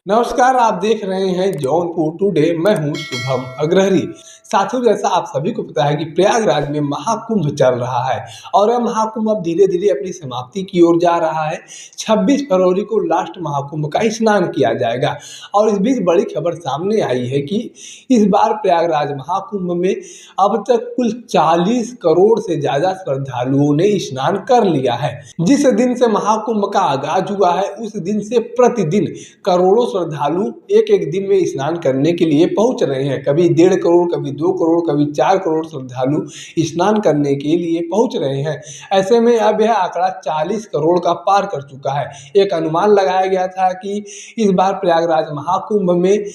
नमस्कार, आप देख रहे हैं जौनपुर टुडे। मैं हूं शुभम अग्रहरी। साथियों, जैसा आप सभी को पता है कि प्रयागराज में महाकुंभ चल रहा है और यह महाकुंभ अब धीरे धीरे अपनी समाप्ति की ओर जा रहा है। 26 फरवरी को लास्ट महाकुंभ का स्नान किया जाएगा और इस बीच बड़ी खबर सामने आई है कि इस बार प्रयागराज महाकुंभ में अब तक कुल 40 करोड़ से ज़्यादा श्रद्धालुओं ने स्नान कर लिया है। जिस दिन से महाकुंभ का आगाज हुआ है उस दिन से प्रतिदिन करोड़ों श्रद्धालु एक एक दिन में स्नान करने के लिए पहुंच रहे हैं। कभी 1.5 करोड़, कभी 2 करोड़, कभी 4 करोड़ श्रद्धालु स्नान करने के लिए पहुंच रहे हैं। ऐसे में अब यह आंकड़ा 40 करोड़ का पार कर चुका है। एक अनुमान लगाया गया था कि इस बार प्रयागराज महाकुंभ में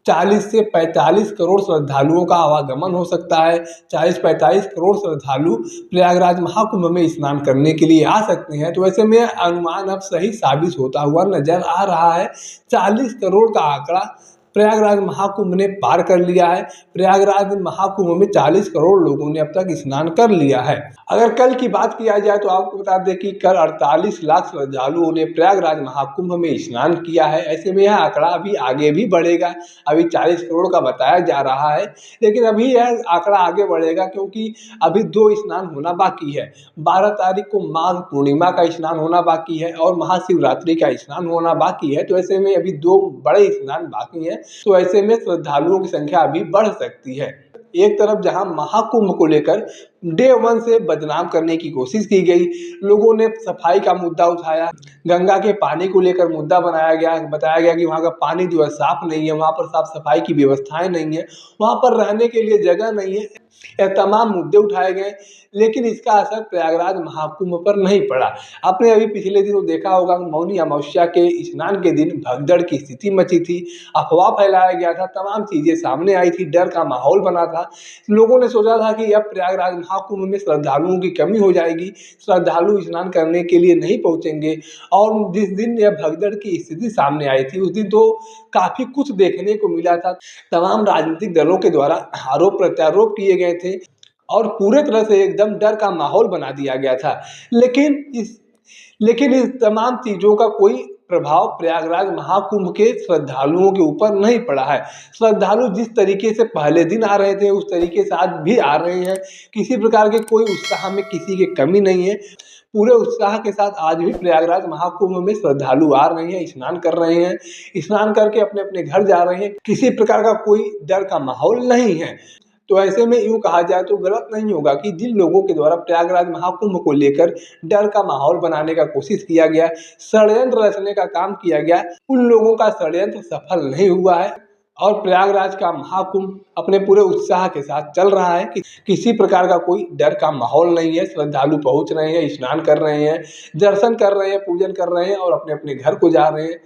40 से 45 करोड़ श्रद्धालुओं का आवागमन हो सकता है। 40-45 करोड़ श्रद्धालु प्रयागराज महाकुंभ में स्नान करने के लिए आ सकते हैं। तो ऐसे में अनुमान अब सही साबित होता हुआ नजर आ रहा है। 40 करोड़ का आंकड़ा प्रयागराज महाकुंभ ने पार कर लिया है। प्रयागराज महाकुंभ में 40 करोड़ लोगों ने अब तक स्नान कर लिया है। अगर कल की बात किया जाए तो आपको बता दें कि कल 48 लाख श्रद्धालुओं ने प्रयागराज महाकुंभ में स्नान किया है। ऐसे में यह आंकड़ा अभी आगे भी बढ़ेगा। अभी 40 करोड़ का बताया जा रहा है, लेकिन अभी यह आंकड़ा आगे बढ़ेगा क्योंकि अभी 2 स्नान होना बाकी है। 12 तारीख को माघ पूर्णिमा का स्नान होना बाकी है और महाशिवरात्रि का स्नान होना बाकी है। तो ऐसे में अभी 2 बड़े स्नान बाकी हैं। तो ऐसे में श्रद्धालुओं की संख्या अभी बढ़ सकती है। एक तरफ जहां महाकुंभ को लेकर डे 1 से बदनाम करने की कोशिश की गई, लोगों ने सफाई का मुद्दा उठाया, गंगा के पानी को लेकर मुद्दा बनाया गया, बताया गया कि वहाँ का पानी जो है साफ नहीं है, वहाँ पर साफ सफाई की व्यवस्थाएं नहीं है, वहाँ पर रहने के लिए जगह नहीं है। यह तमाम मुद्दे उठाए गए, लेकिन इसका असर प्रयागराज महाकुंभ पर नहीं पड़ा। आपने अभी पिछले दिनों देखा होगा, मौनी अमावस्या के स्नान के दिन भगदड़ की स्थिति मची थी, अफवाह फैलाया गया था, तमाम चीजें सामने आई थी, डर का माहौल बना था। लोगों ने सोचा था कि अब प्रयागराज महाकुंभ में श्रद्धालुओं की कमी हो जाएगी, श्रद्धालु स्नान करने के लिए नहीं पहुंचेंगे। और जिस दिन यह भगदड़ की स्थिति सामने आई थी उस दिन तो काफी कुछ देखने को मिला था। तमाम राजनीतिक दलों के द्वारा आरोप प्रत्यारोप किए गए थे और पूरे तरह से एकदम डर का माहौल बना दिया गया था। लेकिन इस तमाम चीज़ों का कोई प्रभाव प्रयागराज महाकुंभ के श्रद्धालुओं के ऊपर नहीं पड़ा है। श्रद्धालु जिस तरीके से पहले दिन आ रहे थे उस तरीके से आज भी आ रहे हैं। किसी प्रकार के कोई उत्साह में किसी की कमी नहीं है। पूरे उत्साह के साथ आज भी प्रयागराज महाकुंभ में श्रद्धालु आ रहे हैं, स्नान कर रहे हैं, स्नान करके अपने अपने घर जा रहे हैं। किसी प्रकार का कोई डर का माहौल नहीं है। तो ऐसे में यूँ कहा जाए तो गलत नहीं होगा कि जिन लोगों के द्वारा प्रयागराज महाकुंभ को लेकर डर का माहौल बनाने का कोशिश किया गया, षड्यंत्र रचने का काम किया गया, उन लोगों का षड्यंत्र सफल नहीं हुआ है और प्रयागराज का महाकुंभ अपने पूरे उत्साह के साथ चल रहा है कि किसी प्रकार का कोई डर का माहौल नहीं है। श्रद्धालु पहुंच रहे हैं, स्नान कर रहे हैं, दर्शन कर रहे हैं, पूजन कर रहे हैं और अपने अपने घर को जा रहे हैं।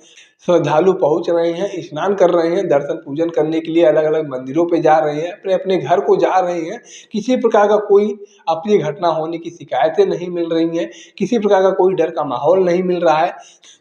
श्रद्धालु पहुंच रहे हैं, स्नान कर रहे हैं, दर्शन पूजन करने के लिए अलग अलग मंदिरों पे जा रहे हैं, अपने अपने घर को जा रहे हैं। किसी प्रकार का कोई अप्रिय घटना होने की शिकायतें नहीं मिल रही हैं, किसी प्रकार का कोई डर का माहौल नहीं मिल रहा है।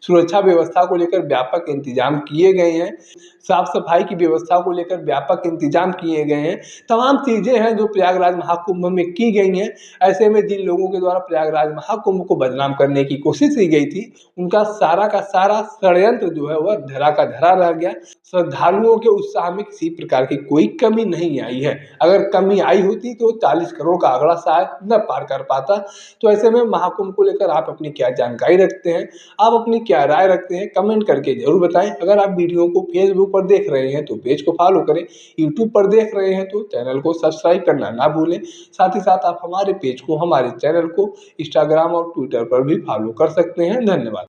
सुरक्षा व्यवस्था को लेकर व्यापक इंतजाम किए गए हैं, साफ सफाई की व्यवस्था को लेकर व्यापक इंतजाम किए गए हैं। तमाम चीज़ें हैं जो प्रयागराज महाकुंभ में की गई हैं। ऐसे में जिन लोगों के द्वारा प्रयागराज महाकुंभ को बदनाम करने की कोशिश की गई थी, उनका सारा का सारा षड्यंत्र जो है वह धरा का धरा रह गया। श्रद्धालुओं के उत्साह में किसी प्रकार की कोई कमी नहीं आई है। अगर कमी आई होती तो 40 करोड़ का आंकड़ा शायद न पार कर पाता। तो ऐसे में महाकुंभ को लेकर आप अपनी क्या जानकारी रखते हैं, आप अपनी क्या राय रखते हैं, कमेंट करके जरूर बताएं। अगर आप वीडियो को फेसबुक पर देख रहे हैं तो पेज को फॉलो करें, यूट्यूब पर देख रहे हैं तो चैनल को सब्सक्राइब करना ना भूलें। साथ ही साथ आप हमारे पेज को, हमारे चैनल को इंस्टाग्राम और ट्विटर पर भी फॉलो कर सकते हैं। धन्यवाद।